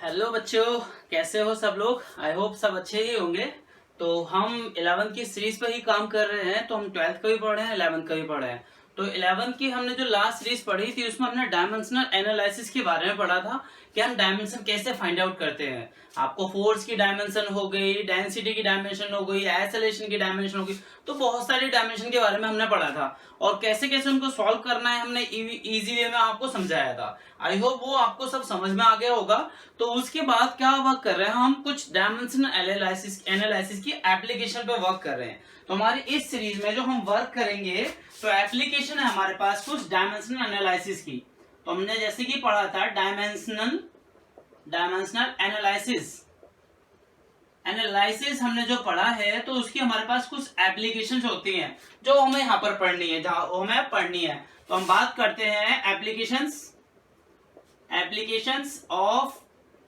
Hello बच्चों, कैसे हो सब लोग। आई होप सब अच्छे ही होंगे। तो हम 11th की सीरीज पर ही काम कर रहे हैं। तो हम 12th का भी पढ़ रहे हैं, 11th का भी पढ़ रहे हैं। तो 11th की हमने जो लास्ट सीरीज पढ़ी थी उसमें हमने डायमेंशनल एनालिसिस के बारे में पढ़ा था कि हम डायमेंशन कैसे फाइंड आउट करते हैं। आपको फोर्स की डायमेंशन हो गई, डेंसिटी की डायमेंशन हो गई, एक्सेलरेशन की डायमेंशन हो गई। तो बहुत सारी डायमेंशन के बारे में हमने पढ़ा था और कैसे कैसे उनको सॉल्व करना है हमने इजी वे में आपको समझाया था। आई होप वो आपको सब समझ में आ गया होगा। तो उसके बाद क्या वर्क कर रहे हैं, हम कुछ डायमेंशनल एनालिसिस की एप्लीकेशन पे वर्क कर रहे हैं। तो हमारी इस सीरीज में जो हम वर्क करेंगे तो एप्लीकेशन है हमारे पास कुछ डायमेंशनल एनालिसिस की। तो हमने जैसे कि पढ़ा था डायमेंशनल एनालिसिस हमने जो पढ़ा है तो उसकी हमारे पास कुछ एप्लीकेशंस होती हैं जो हमें यहाँ पर पढ़नी है, जहां हमें पढ़नी है। तो हम बात करते हैं applications of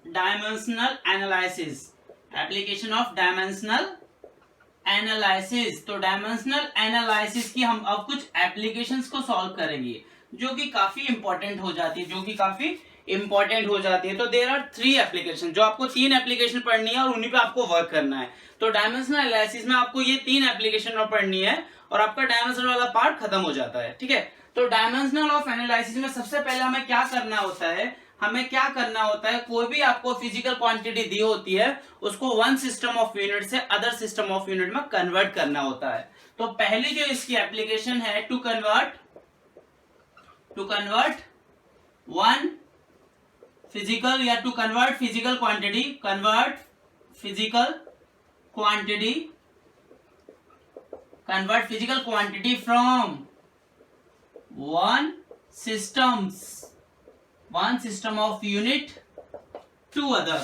dimensional analysis. Application of dimensional analysis. तो डायमेंशनल एनालिसिस की हम अब कुछ एप्लीकेशंस को सॉल्व करेंगे जो कि काफी इंपॉर्टेंट हो जाती है, तो देयर आर 3 एप्लीकेशन, जो आपको 3 एप्लीकेशन पढ़नी है और उन्हीं पे आपको वर्क करना है। तो डायमेंशनल एनालिसिस में आपको ये 3 एप्लीकेशन पढ़नी है और आपका डायमेंशन वाला पार्ट खत्म हो जाता है। ठीक है, तो डायमेंशनल ऑफ एनालिसिस में सबसे पहले हमें क्या करना होता है, कोई भी आपको फिजिकल क्वांटिटी दी होती है उसको वन सिस्टम ऑफ यूनिट से अदर सिस्टम ऑफ यूनिट में कन्वर्ट करना होता है। तो पहली जो इसकी एप्लीकेशन है टू कन्वर्ट वन फिजिकल या to convert physical quantity from one system of unit to other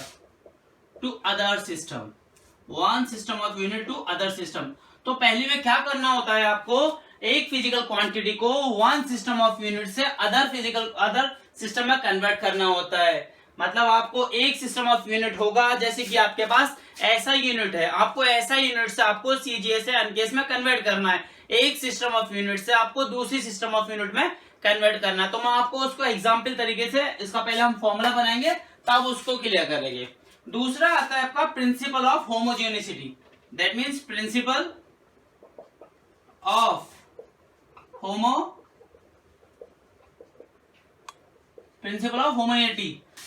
system. तो पहले में क्या करना होता है, आपको एक फिजिकल क्वांटिटी को वन सिस्टम ऑफ यूनिट से अदर सिस्टम में कन्वर्ट करना होता है। मतलब आपको एक सिस्टम ऑफ यूनिट होगा, जैसे कि आपके पास ऐसा यूनिट है, आपको ऐसा यूनिट से आपको सीजीएस से एनकेएस में कन्वर्ट करना है। एक सिस्टम ऑफ यूनिट से आपको दूसरी सिस्टम ऑफ यूनिट में कन्वर्ट करना है। तो मैं आपको उसको एग्जाम्पल तरीके से, इसका पहले हम फॉर्मूला बनाएंगे तब उसको क्लियर करेंगे। दूसरा आता है आपका principle of homogeneity. That means principle of homogeneity.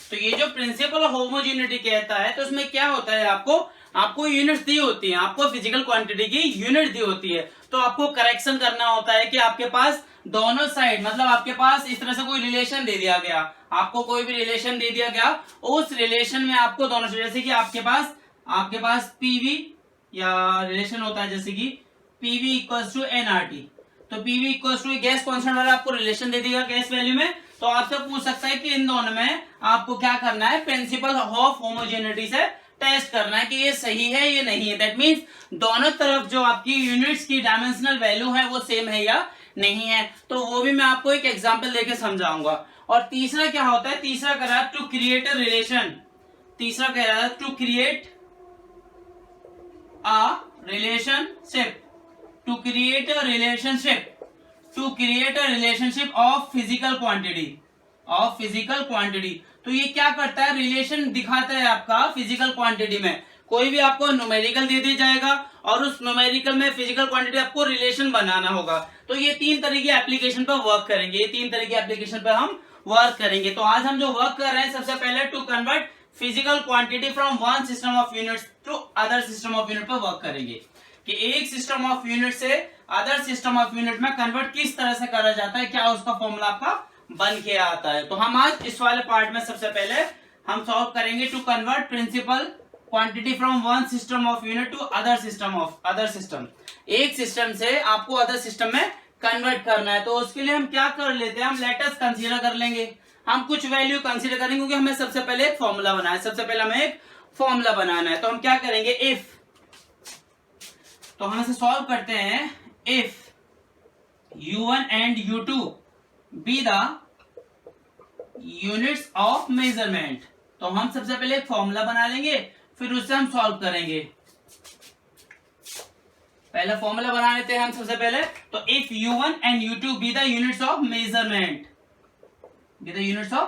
तो ये जो प्रिंसिपल ऑफ होमोजेनिटी कहता है, तो उसमें क्या होता है, आपको यूनिट्स दी होती हैं, आपको फिजिकल क्वांटिटी की यूनिट दी होती है। तो आपको करेक्शन करना होता है कि आपके पास दोनों साइड, मतलब आपके पास इस तरह से कोई रिलेशन दे दिया गया, आपको कोई भी रिलेशन दे दिया गया, उस रिलेशन में आपको दोनों साइड, जैसे कि आपके पास पीवी या रिलेशन होता है, जैसे कि पीवी इक्वल्स टू एनआरटी। तो PV equals to gas constant वाला आपको रिलेशन दे दिया गैस वैल्यू में। तो आपसे पूछ सकता है कि इन दोनों में आपको क्या करना है, प्रिंसिपल ऑफ होमोजेनिटी से टेस्ट करना है कि ये सही है ये नहीं है। दैट मीन्स दोनों तरफ जो आपकी यूनिट्स की डायमेंशनल वैल्यू है वो सेम है या नहीं है। तो वो भी मैं आपको एक एग्जांपल देके समझाऊंगा। और तीसरा क्या होता है, तीसरा कह रहा है टू क्रिएट अ रिलेशन। तीसरा कह रहा है to create a relationship of physical quantity. तो ये क्या करता है, रिलेशन दिखाता है आपका फिजिकल क्वांटिटी में। कोई भी आपको न्यूमेरिकल दे दिया जाएगा और उस न्यूमेरिकल में फिजिकल क्वांटिटी आपको रिलेशन बनाना होगा। तो ये 3 तरह की एप्लीकेशन पर वर्क करेंगे। तो आज हम जो वर्क कर रहे हैं, सबसे पहले to convert physical quantity from one system of units to other system of unit पर वर्क करेंगे कि एक सिस्टम ऑफ यूनिट से अदर सिस्टम ऑफ यूनिट में कन्वर्ट किस तरह से करा जाता है, क्या उसका फॉर्मूला आपका बन के आता है। तो हम आज इस वाले पार्ट में सबसे पहले हम सॉल्व करेंगे to convert principle quantity from one system of unit to other system. एक सिस्टम से आपको अदर सिस्टम में कन्वर्ट करना है। तो उसके लिए हम क्या कर लेते हैं, हम लेटर्स कंसीडर कर लेंगे। हम कुछ वैल्यू कंसीडर करेंगे क्योंकि हमें सबसे पहले एक फॉर्मूला बनाना है। तो हम क्या करेंगे, इफ, तो हम इसे सॉल्व करते हैं, if u1 and u2 be the units of measurement. तो हम सबसे पहले एक फॉर्मूला बना लेंगे, फिर उससे हम सॉल्व करेंगे। पहले फॉर्मूला बना लेते हैं हम सबसे पहले। तो if u1 and u2 be the units of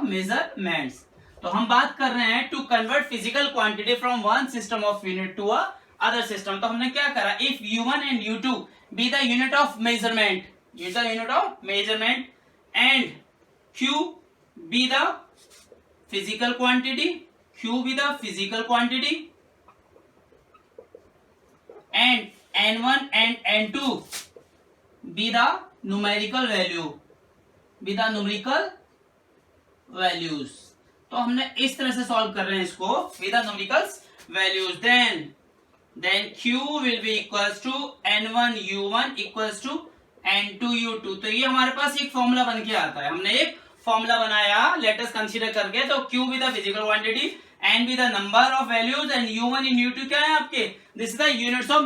measurements. तो हम बात कर रहे हैं to convert physical quantity from one system of unit to a other system. तो हमने क्या करा, if u1 and u2 be the unit of measurement, and q be the physical quantity, and n1 and n2 be the numerical values। तो हमने इस तरह से solve कर रहे हैं इसको, be the numerical values, then q will be equals to n1 u1 equals to n2 u2। तो ये हमारे पास एक फॉर्मूला बन के आता है, हमने एक फॉर्मूला बनाया लेट अस कंसीडर करके। तो q भी द फिजिकल क्वांटिटी, n भी the number of values, and u1 in u2 क्या है आपके, this is the units of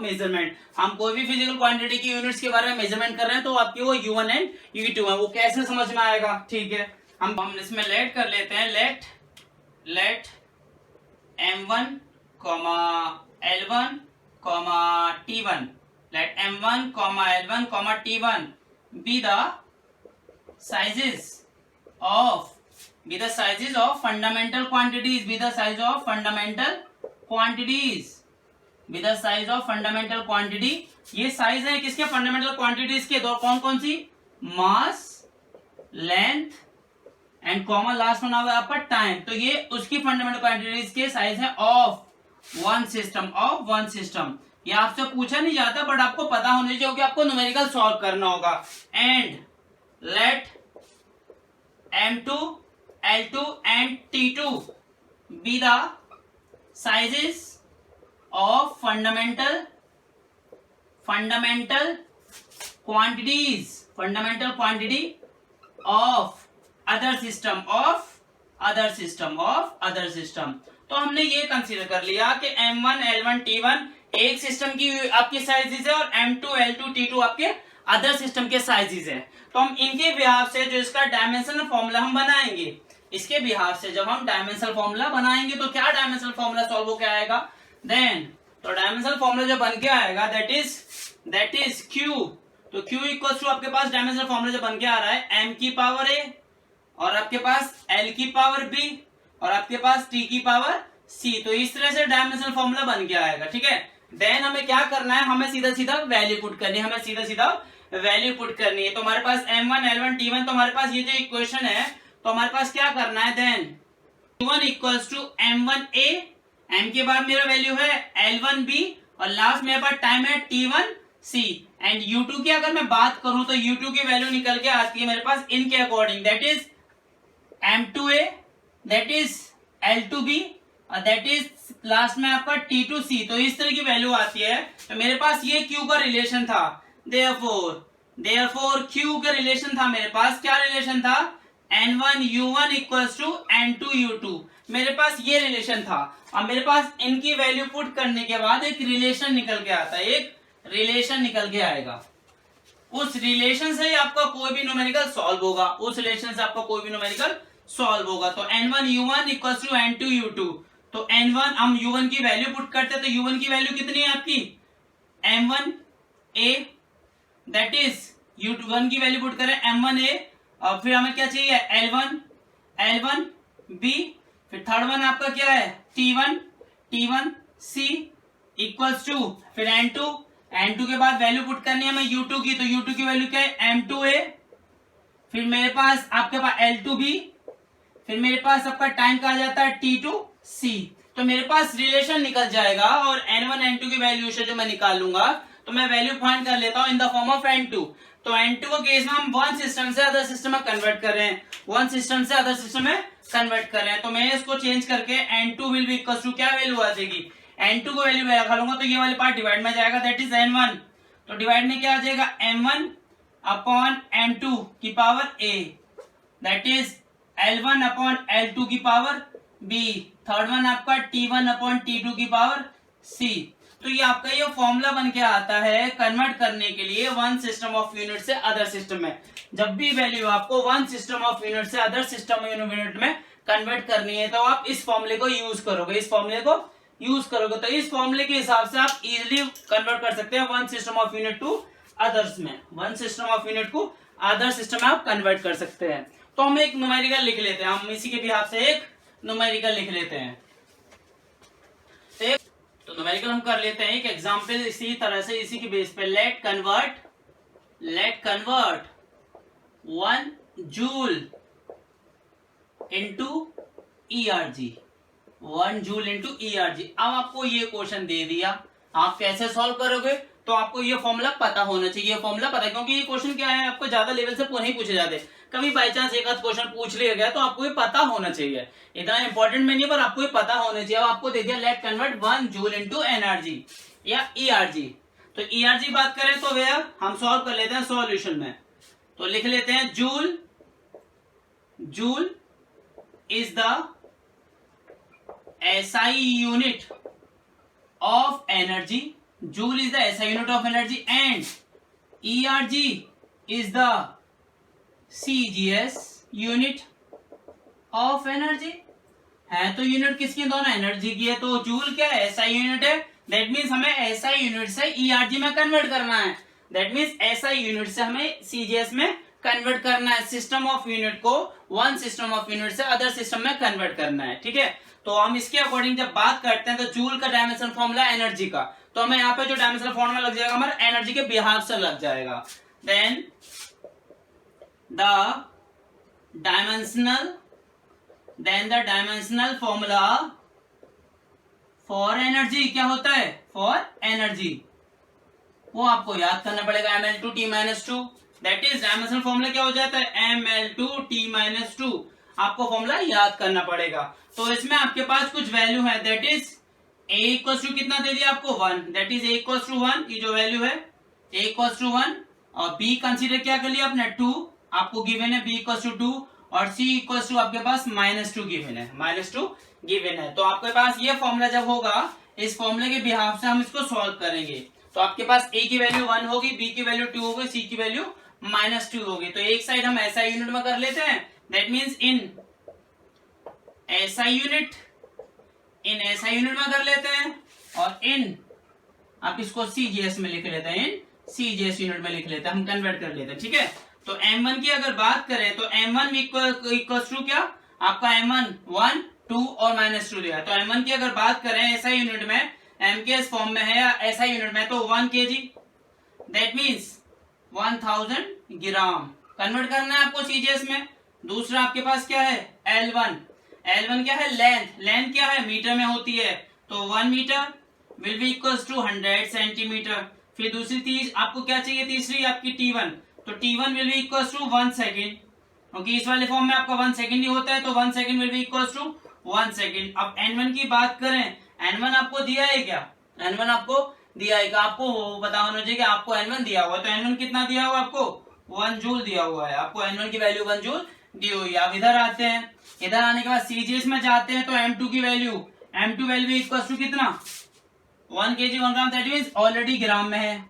measurement. हम कोई भी फिजिकल क्वांटिटी की यूनिट्स के बारे में मेजरमेंट कर रहे हैं तो आपके वो u1 एंड u2 है। वो कैसे समझ में आएगा, ठीक है, हम इसमें लेट कर लेते हैं, late m1, l1, t1, let m1, l1, t1 be the sizes of fundamental quantities, ये साइज है किसके, फंडामेंटल क्वांटिटीज के। दो कौन कौन सी, मास, लेंथ एंड कॉमा लास्ट होना हुआ आपका टाइम। तो ये उसकी फंडामेंटल क्वांटिटीज के साइज है ऑफ वन सिस्टम। ये आपसे पूछा नहीं जाता बट आपको पता होना चाहिए कि आपको न्यूमेरिकल सॉल्व करना होगा। And let m2, l2 and t2 be the sizes of fundamental quantity of other system। तो हमने ये कंसीडर कर लिया कि m1, l1, t1 एक सिस्टम की आपकी साइजेस है और m2, l2, t2 आपके अदर सिस्टम के साइजेस है। तो हम इनके बिहाफ से जो इसका डायमेंशनल फॉर्मूला हम बनाएंगे, इसके बिहाफ से जब हम डायमेंशनल फॉर्मूला बनाएंगे तो क्या डायमेंशनल फॉर्मूला सॉल्व होकर आएगा, देन तो डायमेंशनल फॉर्मूला जो बन के आएगा दैट इज q। तो q इक्वल्स टू आपके पास डायमेंशनल फॉर्मूला जो बन के आ रहा है m की पावर a और आपके पास l की पावर b और आपके पास t की पावर c। तो इस तरह से डायमेंशनल फॉर्मूला बन के आएगा, ठीक है। देन हमें क्या करना है, हमें सीधा वैल्यू पुट करनी है, तो हमारे पास m1, l1, t1, तो हमारे पास ये जो इक्वेशन है तो हमारे पास क्या करना है, then t1 equals to m1a, m के बाद मेरा वैल्यू है l1b और लास्ट मेरे पास टाइम है t1c। एंड u2 की अगर मैं बात करूं तो u2 की वैल्यू निकल के आती है मेरे पास इनके according, that is m2a, that is l2b और दैट इज लास्ट में आपका t2c। तो इस तरह की वैल्यू आती है। तो मेरे पास ये q का रिलेशन था, देयरफॉर q का रिलेशन था मेरे पास, क्या रिलेशन था, n1 u1 equals to n2 u2, मेरे पास ये रिलेशन था। अब मेरे पास इनकी वैल्यू पुट करने के बाद एक रिलेशन निकल के आता है, आएगा। उस रिलेशन से ही आपका कोई भी न्यूमेरिकल सॉल्व होगा। तो n1 u1 equals to n2 u2, तो n1 हम u1 की वैल्यू पुट करते हैं, तो u1 की वैल्यू कितनी है आपकी, m1a, दैट इज u1 की वैल्यू पुट करें m1a और फिर हमें क्या चाहिए, l1b, फिर थर्ड वन आपका क्या है t1c इक्वल्स टू फिर n2 के बाद वैल्यू पुट करनी है हमें u2 की, तो u2 की वैल्यू क्या है m2a, फिर मेरे पास आपके पास l2b, फिर मेरे पास आपका टाइम कहा जाता है t2c। तो मेरे पास रिलेशन निकल जाएगा और n1 n2 की वैल्यू से जो मैं निकाल लूंगा तो मैं वैल्यू फाइंड कर लेता हूं in the form of n2। तो n2 के केस में हम वन सिस्टम से अदर सिस्टम में कन्वर्ट कर रहे हैं, तो मैं इसको चेंज करके n2 will be equal to क्या वैल्यू आ जाएगी, n2 को वैल्यू रखा लूंगा तो ये वाली पार्ट डिवाइड में जाएगा, दैट इज n1। तो डिवाइड में क्या आ जाएगा, m1 अपॉन m2 की power a, that is l1 upon l2 की पावर b, थर्ड वन आपका t1 अपॉन t2 की पावर c। तो ये आपका ये फॉर्मूला बन के आता है कन्वर्ट करने के लिए वन सिस्टम ऑफ यूनिट से अदर सिस्टम में। जब भी वैल्यू आपको वन सिस्टम ऑफ यूनिट से अदर सिस्टम यूनिट में कन्वर्ट करनी है तो आप इस फॉर्मूले को यूज करोगे, तो इस फॉर्मूले के हिसाब से आप इजिली कन्वर्ट कर सकते हैं one system of unit to others में, वन सिस्टम ऑफ यूनिट को अदर सिस्टम में आप कन्वर्ट कर सकते हैं। तो हम एक न्यूमेरिकल लिख लेते हैं, हम इसी के बिहाफ से एक न्यूमेरिकल लिख लेते हैं। तो न्यूमेरिकल हम कर लेते हैं एक एग्जांपल इसी तरह से, इसी के बेस पे। Let convert 1 joule into ERG, 1 joule into ERG। अब आपको ये क्वेश्चन दे दिया, आप कैसे सॉल्व करोगे? तो आपको ये फॉर्मूला पता होना चाहिए, ये फॉर्मूला पता है, क्योंकि ये क्वेश्चन क्या है, आपको ज्यादा लेवल से नहीं पूछे जाते। कभी बाई चांस एक आध क्वेश्चन पूछ लिया गया तो आपको ये पता होना चाहिए, इतना इंपॉर्टेंट में नहीं, पर आपको ये पता होना चाहिए। अब आपको दे दिया let convert 1 joule into NRG या ERG। तो ERG बात करें तो भैया हम सॉल्व कर लेते हैं सॉल्यूशन में। तो लिख लेते हैं joule is the SI unit of energy, joule is the SI unit of energy, and ERG is the CGS unit of energy. है तो यूनिट किसकी, दोनों एनर्जी की है, तो जूल क्या है, SI यूनिट है। दैट मीन्स हमें SI यूनिट से ERG में कन्वर्ट करना है। दैट मीन्स SI यूनिट से हमें CGS में कन्वर्ट करना है। सिस्टम ऑफ यूनिट को वन सिस्टम ऑफ यूनिट से अदर सिस्टम में कन्वर्ट करना है, ठीक है। तो हम इसके अकॉर्डिंग जब बात करते हैं तो जूल का डायमेंशन फॉर्मूला एनर्जी का, तो हमें यहाँ पे जो डायमेंशन फॉर्मूला लग जाएगा हमारा एनर्जी के बिहाफ से लग जाएगा। Then the dimensional formula for energy क्या होता है, फॉर एनर्जी वो आपको याद करना पड़ेगा, mL2T-2। That is dimensional formula क्या हो जाता है, mL2T-2। आपको फॉर्मूला याद करना पड़ेगा। तो इसमें आपके पास कुछ वैल्यू है, that is A equal to कितना दे दिया आपको 1, that is A equal to 1, ये जो वैल्यू है A इक्वल टू 1, और B कंसीडर क्या कर लिया आपने 2, आपको गिवन है B इक्वल टू 2, और C इक्वल टू आपके पास -2 गिवन है, -2 गिवन है। तो आपके पास ये फॉर्मूला जब होगा, इस फॉर्मूले के बिहाफ से हम इसको सॉल्व करेंगे। तो आपके पास A की वैल्यू 1 होगी, B की वैल्यू 2 होगी, C की वैल्यू -2 होगी। तो एक साइड हम SI यूनिट में कर लेते हैं, that means in SI unit में कर लेते हैं, और इन आप इसको CGS में लिख लेते हैं, इन CGS यूनिट में लिख लेते हैं, हम कन्वर्ट कर लेते हैं, ठीक है। तो M1 की अगर बात करें तो M1 इक्वल टू क्या आपका, M1 1 2 और -2 दिया। तो M1 की अगर बात करें SI यूनिट में, M के इस फॉर्म में है या SI यूनिट में, तो 1 kg, that means 1000 gram convert करना है आपको CGS में। दूसरा आपके पास क्या है, L1 क्या है, लेंथ क्या है, मीटर में होती है, तो 1 metre will be equal to 100 centimetre. फिर दूसरी चीज आपको क्या चाहिए, तीसरी आपकी T1, तो T1 will be equal to 1 second, क्योंकि इस वाले फॉर्म में आपका 1 सेकेंड ही होता है, तो 1 second will be equal to 1 second. अब N1 की बात करें, N1 आपको दिया है क्या, N1 आपको दिया है, आपको पता होना चाहिए कि आपको N1 दिया हुआ है। तो N1 कितना दिया हुआ है आपको, 1 जूल दिया हुआ है, आपको N1 की वैल्यू 1 जूल दी हुई है। अब इधर आते हैं, इधर आने के बाद CGS में जाते हैं, तो M2 की वैल्यू इक्वल टू कितना, 1 kg 1 gram, that means already gram में है।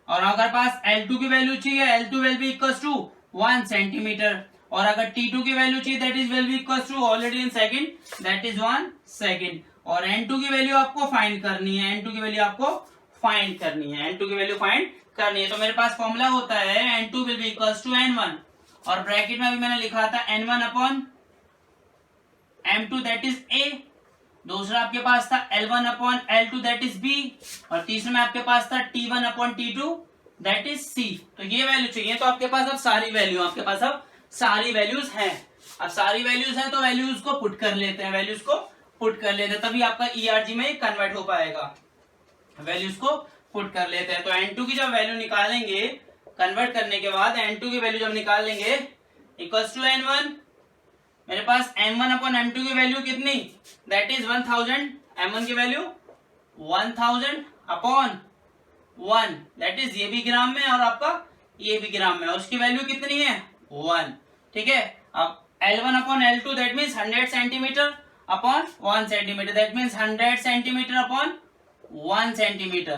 और अगर पास L2 की वैल्यू चाहिए, L2 will be equal to 1 centimetre, और अगर T2 की वैल्यू चाहिए, that is will be equal to already in second, that is 1 second. और N2 की वैल्यू आपको फाइंड करनी है, N2 की वैल्यू आपको फाइंड करनी है, N2 की वैल्यू फाइंड करनी है। तो मेरे पास फॉर्मूला होता है N2 will be equal to N1, और ब्रैकेट में अभी मैंने लिखा था N1 upon M2 that is A। दूसरा आपके पास था L1 upon L2 that is B, और तीसरे में आपके पास था T1 upon T2 that is C। तो ये वैल्यू चाहिए, तो आपके पास अब सारी वैल्यू, आपके पास अब सारी वैल्यूज हैं। अब सारी वैल्यूज हैं तो वैल्यूज को पुट कर लेते हैं, तभी आपका ERG में कन्वर्ट हो पाएगा। वैल्यूज को पुट कर लेते हैं, तो N2 की जब वैल्यू निकालेंगे कन्वर्ट करने के बाद, N2 की वैल्यू जब निकालेंगे इक्वल्स टू N1, मेरे पास M1 अपॉन M2 की वैल्यू कितनी, दैट इज 1000, M1 की वैल्यू 1000 अपॉन 1, दैट इज ये भी ग्राम में और आपका ये भी ग्राम में, उसकी वैल्यू कितनी है 1, ठीक है। अब L1 upon L2 that means 100 centimetre upon 1 centimetre, that means 100 centimetre upon 1 centimetre,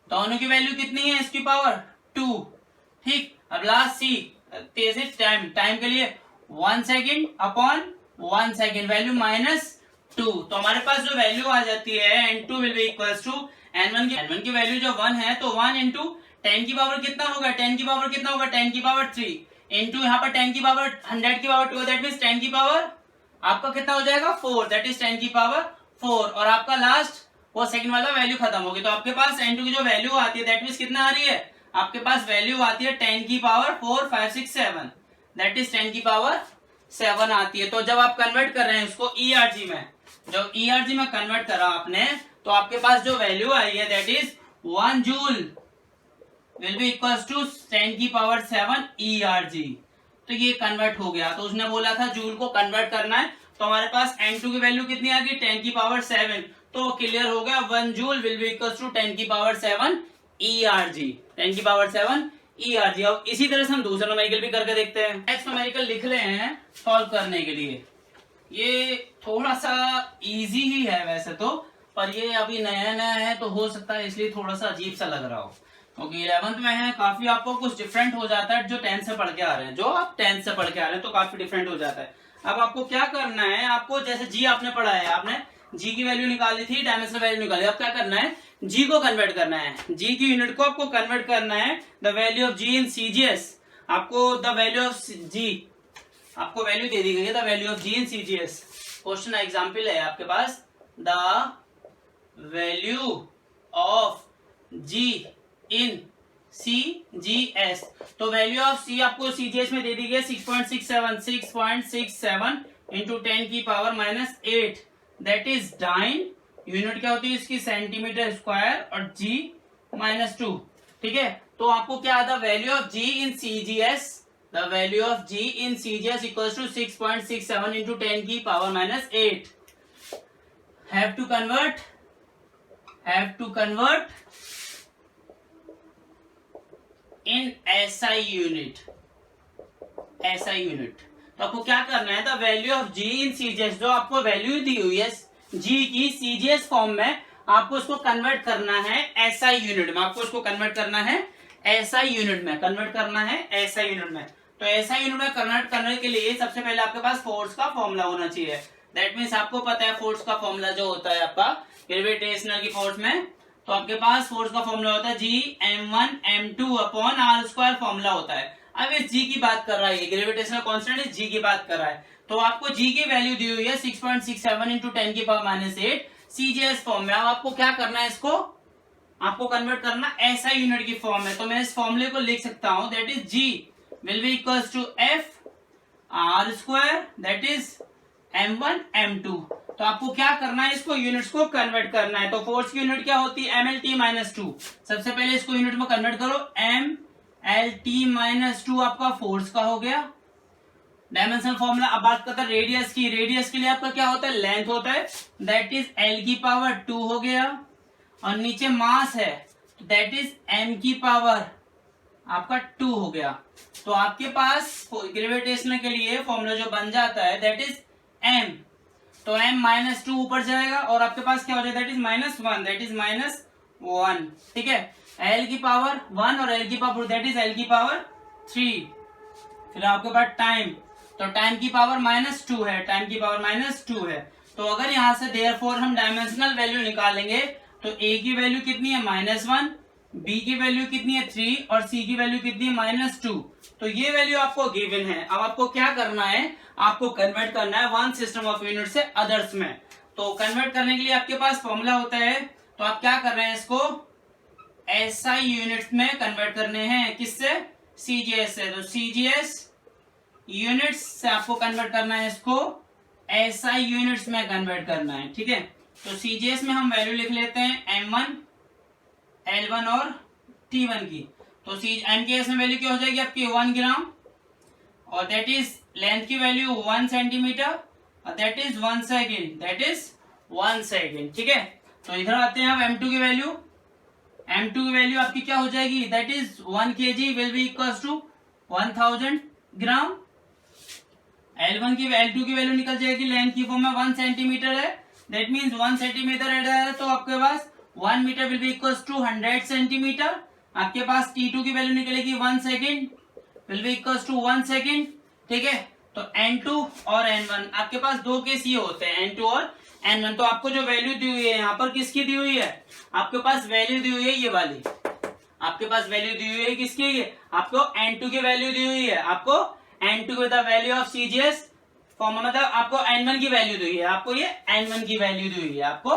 दोनों की वैल्यू कितनी है, इसकी पावर 2, ठीक। अब लास्ट C, तेजी टाइम के लिए 1 सेकेंड अपॉन 1 सेकेंड, वैल्यू -2। तो हमारे पास जो वैल्यू आ जाती है N2 will be equals to N1 की वैल्यू जो 1 है, तो 1 इंटू 10 की पावर कितना होगा, 10 की पावर 3, इंटू यहाँ पर 10 की पावर 100 की पावर 2, दैट मीन्स 10 की पावर आपका कितना हो जाएगा 4, दैट इज 10 की पावर 4, और आपका लास्ट वो सेकंड वाला वैल्यू खत्म होगी। तो आपके पास n2 की जो वैल्यू आती है दैट मीन्स कितना आ रही है, आपके पास वैल्यू आती है 10 की पावर 4 5 6 7, दैट इज 10 की पावर 7 आती है। तो जब आप कन्वर्ट कर रहे हैं उसको ERG में, जब ERG में कन्वर्ट करा आपने, तो आपके पास जो वैल्यू आई है that is 1 joule will be equals to 10 की पावर 7 ERG। तो ये कन्वर्ट हो गया। तो उसने बोला था जूल को कन्वर्ट करना है, तो हमारे पास n2 की वैल्यू कितनी आ गई 10 की पावर 7, तो क्लियर हो गया 1 joule will be equals to 10 की पावर 7 ERG, 10 की पावर 7 ERG। अब इसी तरह से हम दूसरा न्यूमेरिकल भी करके देखते हैं। नेक्स्ट न्यूमेरिकल लिख रहे हैं सॉल्व करने के लिए। ये थोड़ा सा इजी ही है वैसे तो, पर ये अभी नया नया है तो हो सकता है इसलिए थोड़ा सा अजीब सा लग रहा हो, क्योंकि 11th में है, काफी आपको कुछ डिफरेंट हो जाता है जो 10th से पढ़ के आ रहे हैं, जो आप 10th से पढ़ के आ रहे हैं तो काफी डिफरेंट हो जाता है। अब आपको क्या करना है, आपको जैसे जी आपने पढ़ा है, आपने जी की वैल्यू निकाली थी, डायमेंशनल वैल्यू निकाली, अब क्या करना है जी को कन्वर्ट करना है, जी की यूनिट को आपको कन्वर्ट करना है। The value of G in CGS, आपको द वैल्यू ऑफ जी, आपको वैल्यू दे दी गई है the value of G in CGS। Question example है आपके पास, the value of G in CGS, तो वैल्यू ऑफ सी आपको CGS में दे दी गई 6.67 इंटू 10 की power -8, that is dyne. Unit क्या होती है इसकी सेंटीमीटर स्क्वायर और G -2, ठीक है। तो आपको क्या the value of G in CGS, the value of G in CGS equals to 6.67 into 10 की power -8। Have to convert in SI unit, SI unit. तो आपको क्या करना है, the value of G in CGS, जो आपको वैल्यू दी हुई है G की CGS फॉर्म में, आपको उसको कन्वर्ट करना है SI यूनिट में, आपको उसको कन्वर्ट करना है SI यूनिट में, कन्वर्ट करना है SI यूनिट में। तो SI यूनिट में कन्वर्ट करने के लिए सबसे पहले आपके पास फोर्स का फॉर्मूला होना चाहिए। दैट मीन्स आपको पता है फोर्स का फॉर्मूला जो होता है आपका ग्रेविटेशनल की फोर्स में, तो आपके पास फोर्स का फॉर्मूला होता है G m1 m2 upon r² formula होता है। अब इस G की बात कर रहा है, ग्रेविटेशनल कांस्टेंट इस G की बात कर रहा है, तो आपको G की वैल्यू दी हुई है 6.67 इंटू 10 की पावर -8 CGS फॉर्म में। अब आपको क्या करना है, इसको आपको कन्वर्ट करना SI यूनिट की फॉर्म में। तो मैं इस फॉर्मूले को लिख सकता हूं, that is G will be equals to F r², that is m1 m2। तो आपको क्या करना है, इसको यूनिट्स को कन्वर्ट करना है। तो फोर्स की यूनिट क्या होती है MLT -2, सबसे पहले इसको यूनिट में कन्वर्ट करो, MLT -2 आपका फोर्स का हो गया। डायमेंशनल फॉर्मूला, अब बात करते हैं रेडियस की, रेडियस के लिए आपका क्या होता है लेंथ होता है, दैट इज L की पावर 2 हो गया, और नीचे मास है दैट इज M की पावर आपका 2 हो गया। तो आपके पास ग्रेविटेशनल के लिए फॉर्मूला जो बन जाता है दैट इज M, तो M -2 ऊपर जाएगा और आपके पास क्या हो जाएगा दैट इज -1, दैट इज -1, ठीक है। L की पावर 1 और L की पावर दैट इज L की पावर 3। फिर आपके पास टाइम, तो टाइम की पावर -2 है, टाइम की पावर -2 है। तो अगर यहां से देयरफॉर हम डायमेंशनल वैल्यू निकालेंगे तो A की वैल्यू कितनी है -1, B की वैल्यू कितनी है 3 और C की वैल्यू कितनी है -2। तो ये वैल्यू आपको गिवन है। अब आपको क्या करना है, आपको कन्वर्ट करना है वन सिस्टम ऑफ यूनिट से अदर्स में। तो कन्वर्ट करने के लिए आपके पास फॉर्मूला होता है, तो आप क्या कर रहे हैं, इसको SI यूनिट में कन्वर्ट करने हैं, किससे CGS से। तो CGS यूनिट्स से आपको कन्वर्ट करना है, इसको SI यूनिट्स में कन्वर्ट करना है, ठीक है। तो CGS में हम वैल्यू लिख लेते हैं M1 L1 और T1 की। तो M के में वैल्यू क्या हो जाएगी आपकी 1 ग्राम, और दैट इज लेंथ की वैल्यू 1 सेंटीमीटर, और that is 1 second, that is 1 second, ठीक है। तो इधर आते हैं अब M2 की वैल्यू, M2 की वैल्यू आपकी क्या हो जाएगी, that is 1 kg will be equals to 1000 gram. L2 की वैल्यू निकल जाएगी, लेंथ की फॉर्म में 1 सेंटीमीटर है, दैट मीन्स 1 सेंटीमीटर है, तो आपके पास 1 metre will be equals to 100 centimetre. आपके पास T2 की वैल्यू निकलेगी 1 second will be equals to 1 second, ठीक है। तो N2 और N1 आपके पास दो केस ये होते हैं, N2 और N1। तो आपको जो वैल्यू दी हुई है यहाँ पर किसकी दी हुई है, आपके पास वैल्यू दी हुई है ये वाली, आपके पास वैल्यू दी हुई है किसकी, आपको N2 की वैल्यू दी हुई है, आपको N2 की the value of CGS formula, मतलब आपको N1 की वैल्यू दी हुई है, आपको ये N1 की वैल्यू दी हुई है, आपको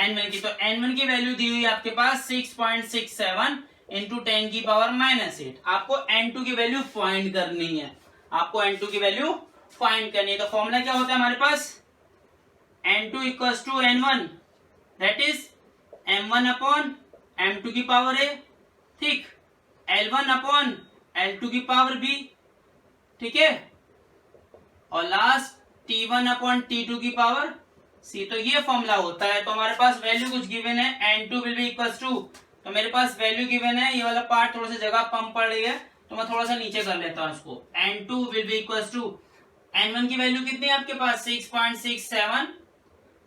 N1 की, तो N1 की वैल्यू दी हुई है आपके पास 6.67 इंटू 10 की पावर -8। आपको N2 की वैल्यू फाइंड करनी है, आपको N2 की वैल्यू फाइंड करनी है। तो फॉर्मूला क्या होता है हमारे पास, N2 equals to N1 that is M1 upon M2 की पावर A, ठीक, L1 अपॉन L2 की पावर B, ठीक है, और लास्ट T1 अपॉन T2 की पावर C। तो ये फॉर्मूला होता है। तो हमारे पास वैल्यू कुछ गिवन है, N2 will be equals to, तो मेरे पास वैल्यू गिवन है, ये वाला पार्ट थोड़ा सा जगह कम पड़ रही है तो मैं थोड़ा सा नीचे कर लेता हूँ इसको। N2 will be equals to, N1 की वैल्यू कितनी है आपके पास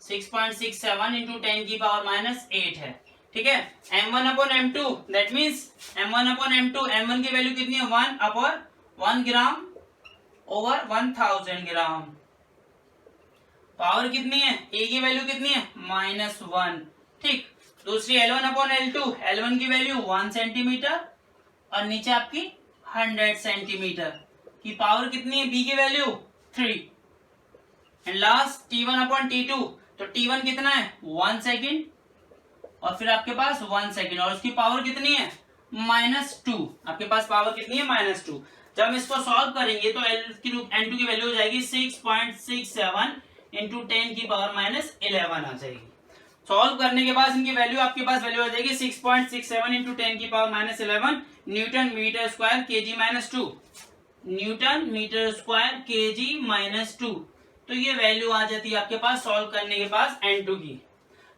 6.67 इंटू 10 की पावर -8 है, ठीक है। M1 upon M2 that means M1 upon M2, M1 की वैल्यू कितनी है 1 अपॉन 1 ग्राम ओवर 1000 ग्राम, पावर कितनी है, A की वैल्यू कितनी है -1, ठीक। दूसरी L1 अपॉन L2, L1 की वैल्यू 1 सेंटीमीटर और नीचे आपकी 100 सेंटीमीटर की पावर कितनी है, B की value 3, and last T1 upon T2, तो T1 कितना है 1 सेकेंड और फिर आपके पास 1 सेकेंड और उसकी पावर कितनी है -2, आपके पास पावर कितनी है -2। जब हम इसको सॉल्व करेंगे तो N2 की वैल्यू हो जाएगी 6.67 इंटू 10 की पावर -11 आ जाएगी। सॉल्व करने के बाद इनकी वैल्यू आपके पास वैल्यू आ जाएगी 6.67 इंटू 10 की power -11 newton metre square kg -2, newton metre square kg -2। तो ये वैल्यू आ जाती है आपके पास सॉल्व करने के पास N2 की।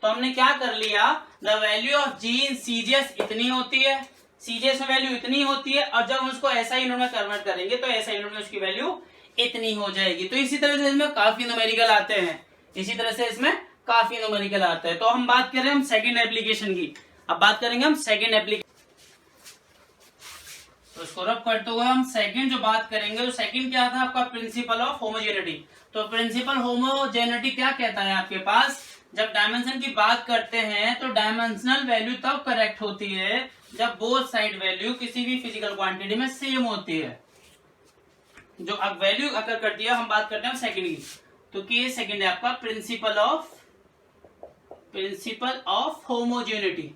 तो हमने क्या कर लिया, the value of G in CGS इतनी होती है, CGS में वैल्यू इतनी होती है, और जब हम उसको SI यूनिट में कन्वर्ट करेंगे तो SI यूनिट में उसकी वैल्यू इतनी हो जाएगी। तो इसी तरह से इसमें काफी न्यूमेरिकल आते हैं, इसी तरह से इसमें काफी न्यूमेरिकल आता है। तो हम बात करें हम सेकंड एप्लीकेशन की, अब बात करेंगे हम सेकंड एप्लीकेशन। तो इसको रब करते हुए हम सेकंड जो बात करेंगे, तो सेकंड क्या था आपका, प्रिंसिपल ऑफ होमोजेनिटी। तो प्रिंसिपल होमोजेनिटी क्या कहता है आपके पास, जब डायमेंशन की बात करते हैं तो डायमेंशनल वैल्यू तब करेक्ट होती है जब बोथ साइड वैल्यू किसी भी फिजिकल क्वांटिटी में सेम होती है। जो अब वैल्यू अगर करती है, हम बात करते हैं सेकंड की, तो के सेकंड है आपका principle of homogeneity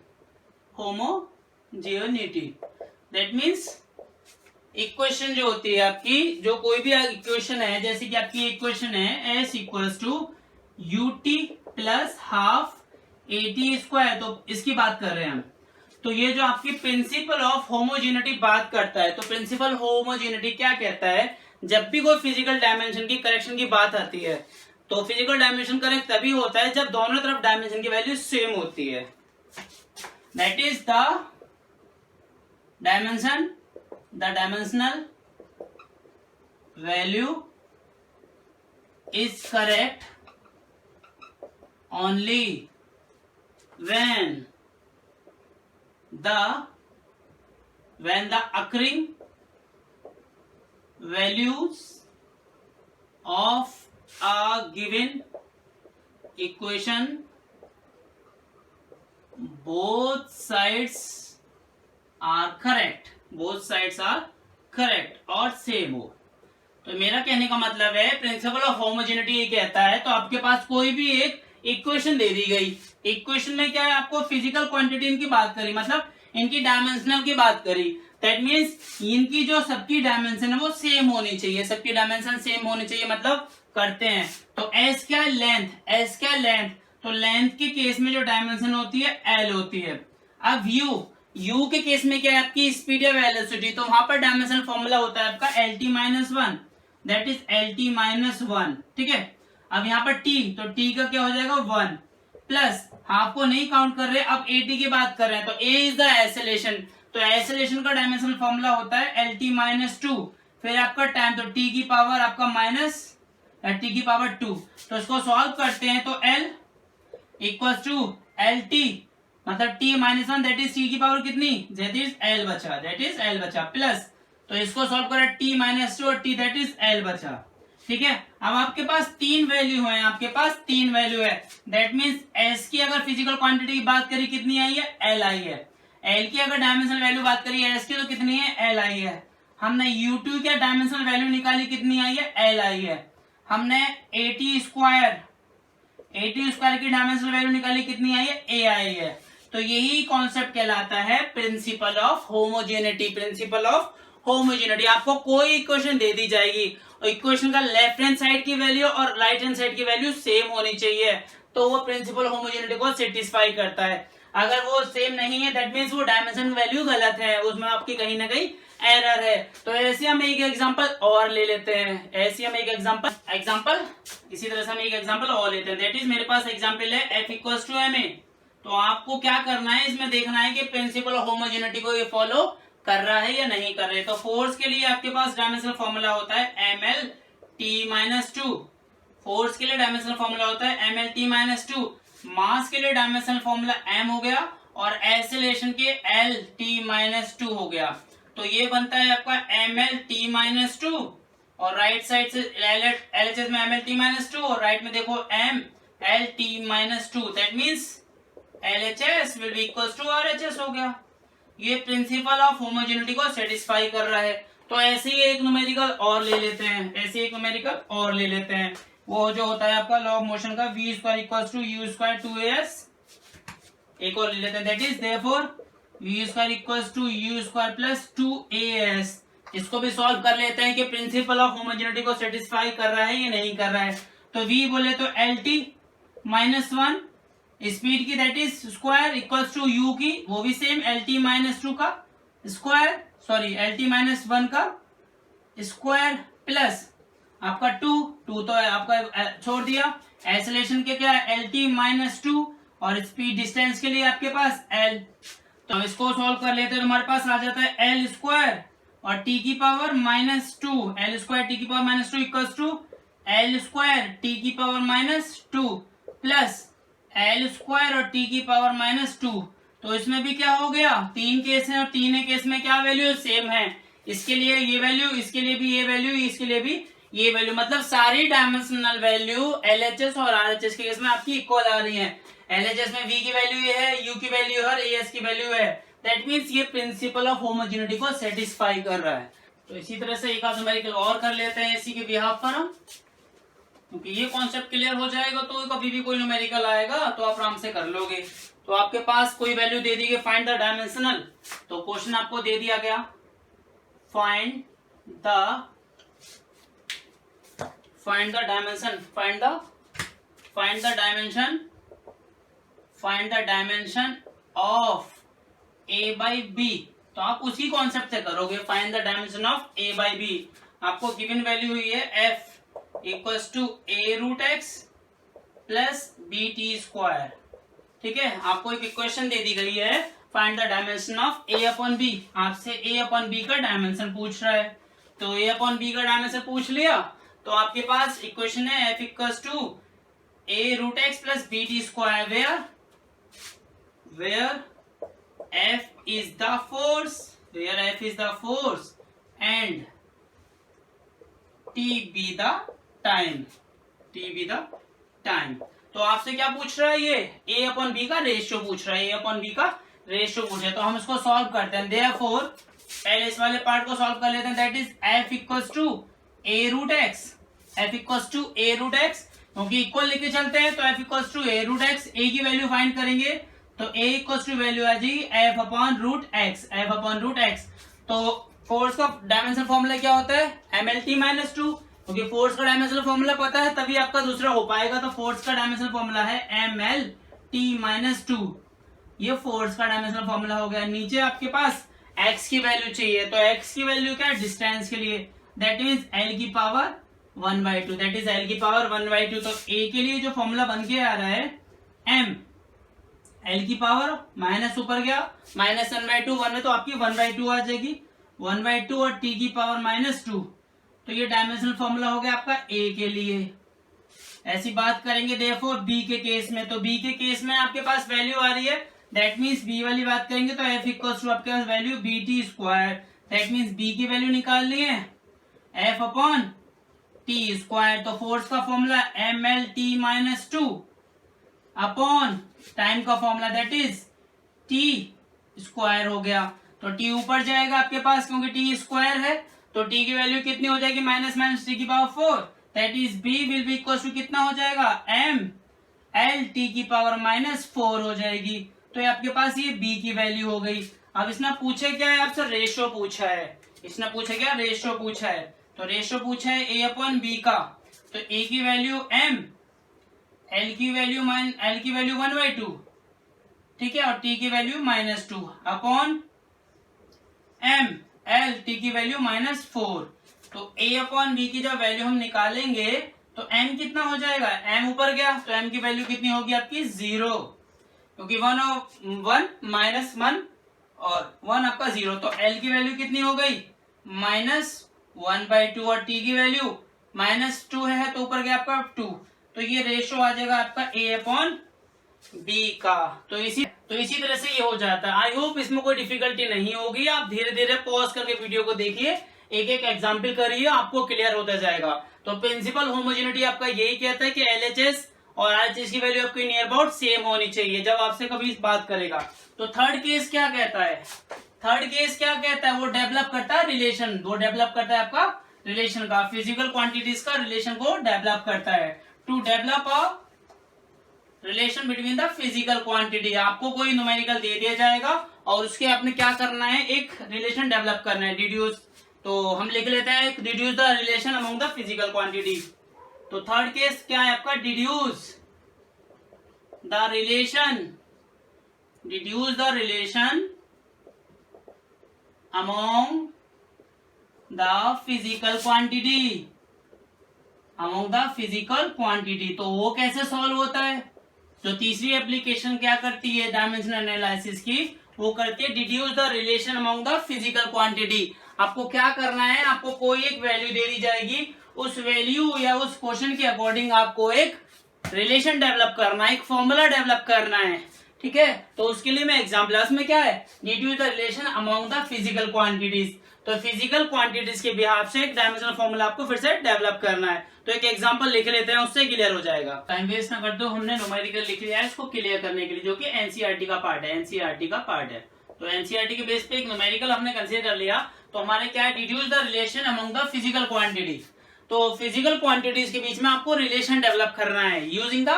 that means equation जो होती है आपकी, जो कोई भी इक्वेशन है, जैसे कि आपकी इक्वेशन है S equals to UT plus half AT square, तो इसकी बात कर रहे हैं हम। तो ये जो आपकी प्रिंसिपल ऑफ होमोजेनिटी बात करता है, तो प्रिंसिपल होमोजेनिटी क्या कहता है, जब भी कोई फिजिकल डायमेंशन की करेक्शन की बात आती है तो फिजिकल डायमेंशन करेक्ट तभी होता है जब दोनों तरफ डायमेंशन की वैल्यू सेम होती है, that is the dimensional value is correct only when the occurring values of a given equation both sides are correct और सेम हो। तो मेरा कहने का मतलब है प्रिंसिपल ऑफ होमोजेनिटी ये कहता है, तो आपके पास कोई भी एक इक्वेशन दे दी गई, इक्वेशन में क्या है, आपको फिजिकल क्वांटिटी इनकी बात करी, मतलब इनकी डायमेंशनल की बात करी, दैट मीन्स इनकी जो सबकी डायमेंशन है वो सेम होनी चाहिए, सबकी डायमेंशन सेम होनी चाहिए, मतलब करते हैं। तो S क्या है, लेंथ, तो लेंथ के केस में जो डायमेंशन होती है L होती है। अब U के केस में क्या है आपकी स्पीड या वेलोसिटी, तो वहां पर डायमेंशनल फॉर्मूला होता है आपका LT-1 दैट इज LT-1, ठीक है। अब यहाँ पर T, तो T का क्या हो जाएगा 1 प्लस, हाफ को नहीं काउंट कर रहे, अब AT की बात कर रहे हैं, तो A इज द एसेलेशन, तो एसेलेशन का डायमेंशनल फॉर्मूला होता है LT-2, फिर आपका टाइम, तो T की पावर आपका T की पावर 2, तो इसको सॉल्व करते हैं तो L इक्वल टू LT, मतलब T-1 दैट इज T की पावर कितनी, दैट इज L बचा, प्लस, तो इसको सॉल्व करें T-2 और T दैट इज L बचा, ठीक है। अब आपके पास तीन वैल्यू है, दैट मीन्स S की अगर फिजिकल क्वांटिटी की बात करी कितनी आई है, L आई है, एल की अगर डायमेंशनल वैल्यू बात करिए एस की तो कितनी है, एल आई है। हमने U2 की डायमेंशनल वैल्यू निकाली, कितनी आई है, एल आई है। हमने एटी स्क्वायर की डायमेंशनल वैल्यू निकाली, कितनी आई है, ए आई है। तो यही कॉन्सेप्ट कहलाता है principle of homogeneity. Principal of homogeneity, आपको कोई इक्वेशन दे दी जाएगी और इक्वेशन का लेफ्ट हैंड साइड की वैल्यू और राइट हैंड साइड की वैल्यू सेम होनी चाहिए, तो वो प्रिंसिपल होमोजेनिटी को सेटिस्फाई करता है। अगर वो सेम नहीं है दैट मींस वो डायमेंशन वैल्यू गलत है, उसमें आपकी कहीं ना कहीं एरर है। तो ऐसे हम एक एग्जांपल और ले लेते हैं, ऐसे हम एक एग्जांपल इसी तरह से हम एक एग्जांपल और लेते हैं। दैट इज मेरे पास एग्जांपल है F equals to M A. तो आपको क्या करना है, इसमें देखना है कि प्रिंसिपल होमोजेनिटी को ये फॉलो कर रहा है या नहीं कर रहे। तो फोर्स के लिए आपके पास डायमेंशनल फॉर्मूला होता है MLT-2। फोर्स के लिए डायमेंशनल फॉर्मूला होता है MLT-2। मास के लिए डायमेंशनल फॉर्मूला M हो गया और एक्सेलरेशन के LT-2 हो गया। तो ये बनता है आपका MLT-2 और राइट साइड से LHS में MLT-2 और राइट में देखो MLT-2। That means LHS will be equals to RHS हो गया। ये प्रिंसिपल ऑफ होमोजेनिटी को सेटिस्फाई कर रहा है। तो ऐसे ही एक न्यूमेरिकल और ले लेते हैं, वो जो होता है आपका लॉ ऑफ मोशन का v square equals to u square 2as। एक और ले लेते हैं, that is therefore v square equals to u square plus 2as। इसको भी सॉल्व कर लेते हैं कि प्रिंसिपल ऑफ होमोजेनिटी को सेटिस्फाई कर रहा है या नहीं कर रहा है। तो v बोले तो LT-1 स्पीड की that is square equals to u की, वो भी सेम LT-2 का स्क्वायर, सॉरी LT-1 का स्क्वायर प्लस आपका 2 तो आपका छोड़ दिया। एक्सेलरेशन के क्या LT-2 और स्पीड डिस्टेंस के लिए आपके पास L। तो इसको सॉल्व कर लेते हैं तो हमारे पास आ जाता है L स्क्वायर और T की पावर -2, L स्क्वायर T की power -2 equals to L square T की पावर -2 प्लस L स्क्वायर और T की पावर -2। तो इसमें भी क्या हो गया, 3 केस है और तीनों केस में क्या वैल्यू सेम है। इसके लिए ये वैल्यू, इसके लिए भी ये वैल्यू, इसके लिए भी ये वैल्यू, मतलब सारी डायमेंशनल वैल्यू LHS और RHS के केस में आपकी इक्वल आ रही है। LHS में V की वैल्यू ये है, U की वैल्यू है और AS की वैल्यू है। दैट मींस ये प्रिंसिपल ऑफ होमोजेनिटी को सेटिस्फाई कर रहा है। तो इसी तरह से एक आध न्यूमेरिकल और कर लेते हैं इसी के बिहाफ पर हम, क्योंकि ये कॉन्सेप्ट क्लियर हो जाएगा तो कभी भी कोई न्यूमेरिकल आएगा तो आप आराम से कर लोगे। तो आपके पास कोई वैल्यू दे दी गई, फाइंड द डायमेंशनल। तो क्वेश्चन आपको दे दिया गया find the dimension of A by B। तो आप उसी कॉन्सेप्ट से करोगे, find the dimension of A by B। आपको गिवन वैल्यू हुई है F equals to A√x plus BT square. ठीक है, आपको एक इक्वेशन दे दी गई है, find the dimension of A/B। आपसे A/B का डायमेंशन पूछ रहा है, तो A/B का डायमेंशन पूछ लिया तो आपके पास इक्वेशन है F equals to A√x plus BT square, where F is the force and T be the time। तो आपसे क्या पूछ रहा है, ये A/B का रेशियो पूछ रहा है, तो हम इसको सॉल्व करते हैं। देयरफॉर पहले इस वाले पार्ट को सॉल्व कर लेते हैं, that is F equals to A√x, क्योंकि इक्वल लेके चलते हैं तो F equals to A√x। A की वैल्यू फाइंड करेंगे तो A इक्वल्स टू वैल्यू आ जाएगी F/√x। तो फोर्स का डायमेंशन फॉर्मूला क्या होता है, MLT-2, क्योंकि फोर्स का डायमेंशनल फॉर्मूला पता है तभी आपका दूसरा हो पाएगा। तो फोर्स का डायमेंशनल फॉर्मूला है MLT-2, ये फोर्स का डायमेंशनल फॉर्मूला हो गया। नीचे आपके पास x की वैल्यू चाहिए, तो x की वैल्यू क्या है, डिस्टेंस के लिए, दैट मीन्स L की पावर 1/2, दैट इज L की पावर 1/2। तो A के लिए जो फॉर्मूला बन के आ रहा है M, L की पावर माइनस ऊपर गया -1/2, 1 है तो आपकी 1/2 आ जाएगी, 1/2 और T की पावर -2। तो ये डायमेंशनल फॉर्मूला हो गया आपका A के लिए। ऐसी बात करेंगे देयरफॉर B के केस में, तो B के केस में आपके पास वैल्यू आ रही है, दैट मीन्स B वाली बात करेंगे तो F इक्वल्स टू आपके पास value BT square, that means B की वैल्यू निकाल ली है F/T स्क्वायर। तो फोर्स का फॉर्मूला MLT-2 अपॉन टाइम का formula that is T square हो गया, तो टी ऊपर जाएगा आपके पास क्योंकि टी स्क्वायर है, तो टी की वैल्यू कितनी हो जाएगी, माइनस माइनस टी की power 4, that is B will be equal to कितना हो जाएगा, एम एल टी की पावर -4 हो जाएगी। तो ये आपके पास ये बी की वैल्यू हो गई। अब इसने पूछे क्या है आपसे, रेशो पूछा है, इसने पूछा क्या, रेशो पूछा है, तो रेशो पूछा है ए अपॉन बी का, तो ए की वैल्यू m, एल की वैल्यू 1/2, ठीक है, और टी की value -2 upon m, L T की वैल्यू -4। तो a अपॉन बी की जब वैल्यू हम निकालेंगे तो m कितना हो जाएगा, m ऊपर गया तो m की वैल्यू कितनी होगी आपकी 0, क्योंकि 1 -1 और 1 आपका 0, तो l की वैल्यू कितनी हो गई, -1/2 और t की वैल्यू -2 है तो ऊपर गया आपका 2, तो ये रेशो आ जाएगा आपका a अपॉन बी का। तो इसी तरह से ये हो जाता है। आई होप इसमें कोई डिफिकल्टी नहीं होगी, आप धीरे धीरे पॉज करके वीडियो को देखिए, एक एक एग्जाम्पल करिए, आपको क्लियर होता जाएगा। तो प्रिंसिपल होमोजेनिटी आपका यही कहता है कि एलएचएस और आरएचएस की वैल्यू आपकी नियर अबाउट सेम होनी चाहिए जब आपसे कभी इस बात करेगा। तो थर्ड केस क्या कहता है, वो डेवलप करता है रिलेशन, वो डेवलप करता है आपका रिलेशन का, फिजिकल क्वांटिटीज का रिलेशन को डेवलप करता है। To develop a relation between the physical quantity, आपको कोई न्यूमेरिकल दे दिया जाएगा और उसके आपने क्या करना है, एक रिलेशन डेवलप करना है, डिड्यूस, तो हम लिख लेते हैं deduce the relation among the physical quantity. तो थर्ड केस क्या है आपका, deduce the relation among the physical quantity, तो वो कैसे सॉल्व होता है, जो तीसरी एप्लीकेशन क्या करती है डायमेंशनल एनालिसिस की, वो करती है deduce the relation among the physical quantity. आपको क्या करना है, आपको कोई एक वैल्यू दे दी जाएगी, उस वैल्यू या उस क्वेश्चन के अकॉर्डिंग आपको एक रिलेशन डेवलप करना है, एक फॉर्मूला डेवलप करना है, ठीक है। तो उसके लिए मैं एग्जाम्पल, उसमें क्या है, deduce the relation among the physical quantities, तो फिजिकल क्वांटिटीज के बिहाफ से एक डायमेंशनल फॉर्मूला आपको फिर से डेवलप करना है। तो एक एग्जांपल लिख लेते हैं, उससे क्लियर हो जाएगा, टाइम वेस्ट ना कर दो, हमने न्यूमेरिकल लिख लिया है इसको क्लियर करने के लिए, जो कि एनसीईआरटी का पार्ट है, तो एनसीईआरटी के बेस पे एक न्यूमेरिकल हमने कंसीडर कर लिया। तो हमारे क्या है, deduce the relation among the physical quantity, तो फिजिकल क्वांटिटीज के बीच में आपको रिलेशन डेवलप करना है using the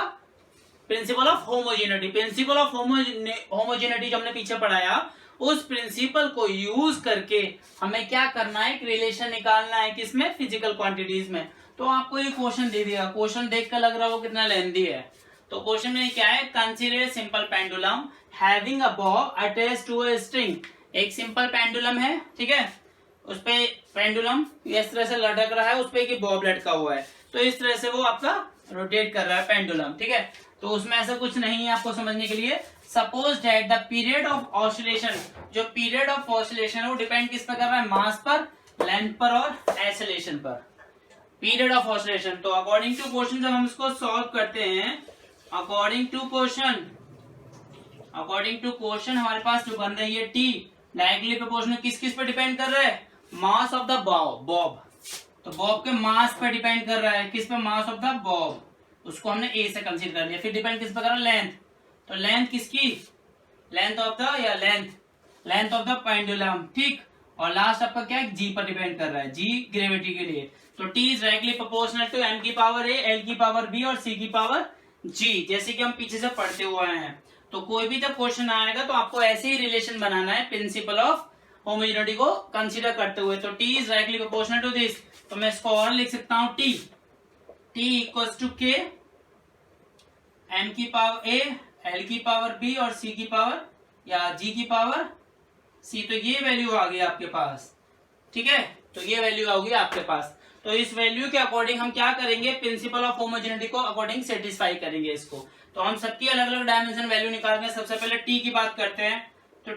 principal of homogeneity. Principal of homogeneity जो हमने पीछे पढ़ाया, उस प्रिंसिपल को यूज करके हमें क्या करना है, एक रिलेशन निकालना है, किसमें, फिजिकल क्वांटिटीज में। तो आपको ये क्वेश्चन दे दिया, क्वेश्चन देखकर लग रहा हो कितना लेंथी है, तो क्वेश्चन में क्या है, consider simple pendulum having a bob attached to a string. एक सिंपल पेंडुलम है, ठीक है, उस पे पेंडुलम इस तरह से लटक रहा है, उस पे एक बॉब लटका हुआ है, तो इस तरह से वो आपका रोटेट कर रहा है पेंडुलम, ठीक है। तो उसमें ऐसा कुछ नहीं है आपको समझने के लिए। Suppose that the period of oscillation, जो पीरियड ऑफ ऑसिलेशन है वो डिपेंड किस पर कर रहा है, मास पर, लेंथ पर और एक्सेलरेशन पर, पीरियड ऑफ ऑसिलेशन। तो अकॉर्डिंग टू क्वेश्चन जब हम इसको सॉल्व करते हैं, अकॉर्डिंग टू क्वेश्चन हमारे पास जो बन रही है टी डायरेक्टली प्रोपोर्शनल किस किस पे डिपेंड कर रहा है, मास ऑफ द बॉब, तो बॉब के मास पर डिपेंड कर रहा है, किस पे, मास ऑफ द बॉब, उसको हमने ए से कंसीडर कर लिया। फिर डिपेंड किस पर कर रहा है, लेंथ, तो लेंथ किसकी, लेंथ ऑफ द पेंडुलम, ठीक, और लास्ट आपका क्या है, जी पर डिपेंड कर रहा है, जी ग्रेविटी के लिए। तो T is directly proportional to M की पावर ए, एल की पावर बी और सी की पावर जी, जैसे कि हम पीछे से पढ़ते हुए हैं। तो कोई भी जब क्वेश्चन आएगा तो आपको ऐसे ही रिलेशन बनाना है प्रिंसिपल ऑफ होमोजेनिटी को कंसीडर करते हुए। तो T is directly proportional to this, तो मैं इसको और लिख सकता हूं, T equals to K M की पावर ए, एल की पावर बी और सी की पावर या जी की पावर सी। तो ये वैल्यू आ गई आपके पास, ठीक है, तो ये वैल्यू होगी आपके पास। तो इस वैल्यू के अकॉर्डिंग हम क्या करेंगे, प्रिंसिपल ऑफ होमोजेनिटी को अकॉर्डिंग सेटिस्फाई करेंगे इसको। तो हम सबकी अलग अलग डायमेंशन वैल्यू निकालते हैं। सबसे पहले टी की बात करते हैं, तो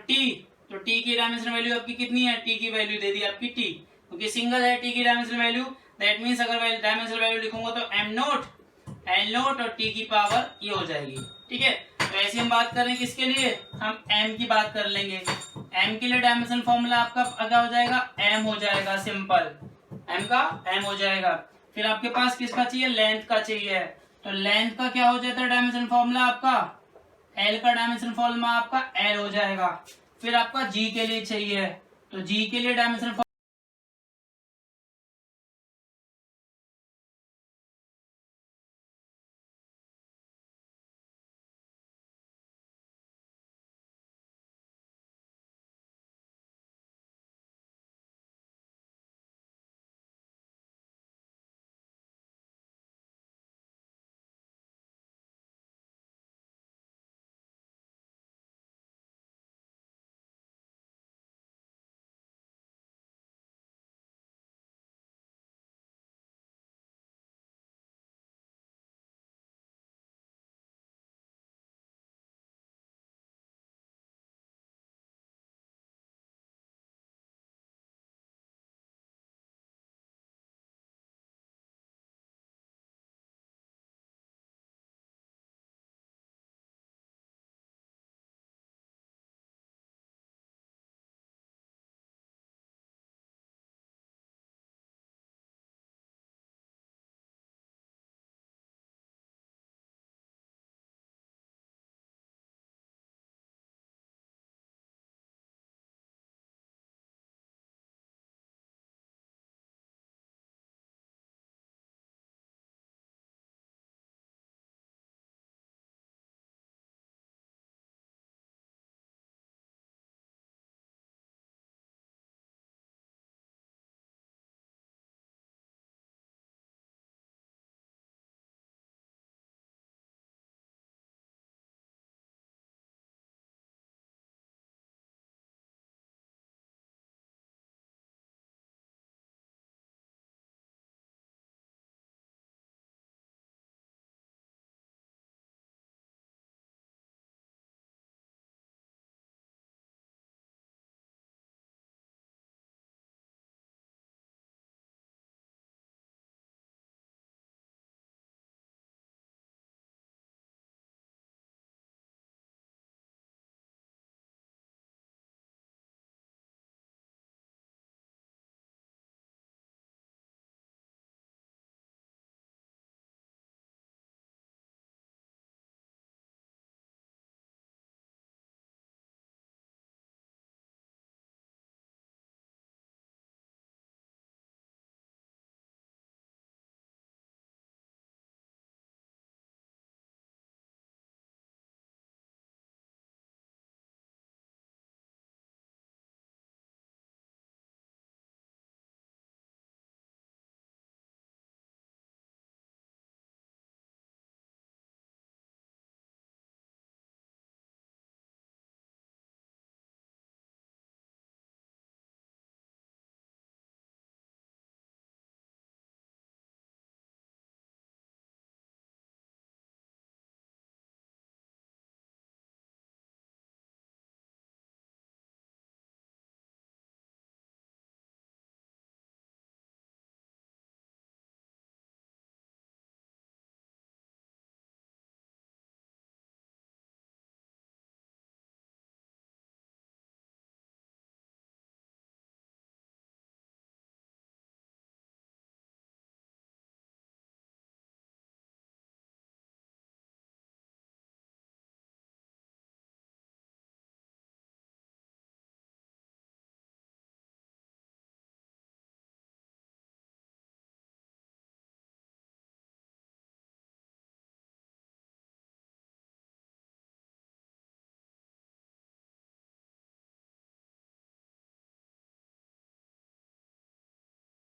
टी की डायमेंशन वैल्यू आपकी कितनी है, टी की वैल्यू दे दी आपकी टी, क्योंकि सिंगल है टी की डायमेंशन वैल्यू, दैट मीन्स अगर डायमेंशन वैल्यू लिखूंगा तो एम नोट, एल नोट और टी की पावर ये हो जाएगी, ठीक है। तो ऐसे हम बात करें किसके लिए, हम एम की बात कर लेंगे। एम के लिए डायमेंशन फॉर्मूला आपका क्या हो जाएगा, एम हो जाएगा, सिंपल एम का एम हो जाएगा। फिर आपके पास किसका चाहिए, लेंथ का चाहिए, तो लेंथ का क्या हो जाता है डायमेंशन फॉर्मूला आपका, एल का डायमेंशन फॉर्मूला आपका एल हो जाएगा। फिर आपका जी के लिए चाहिए, तो जी के लिए डायमेंशन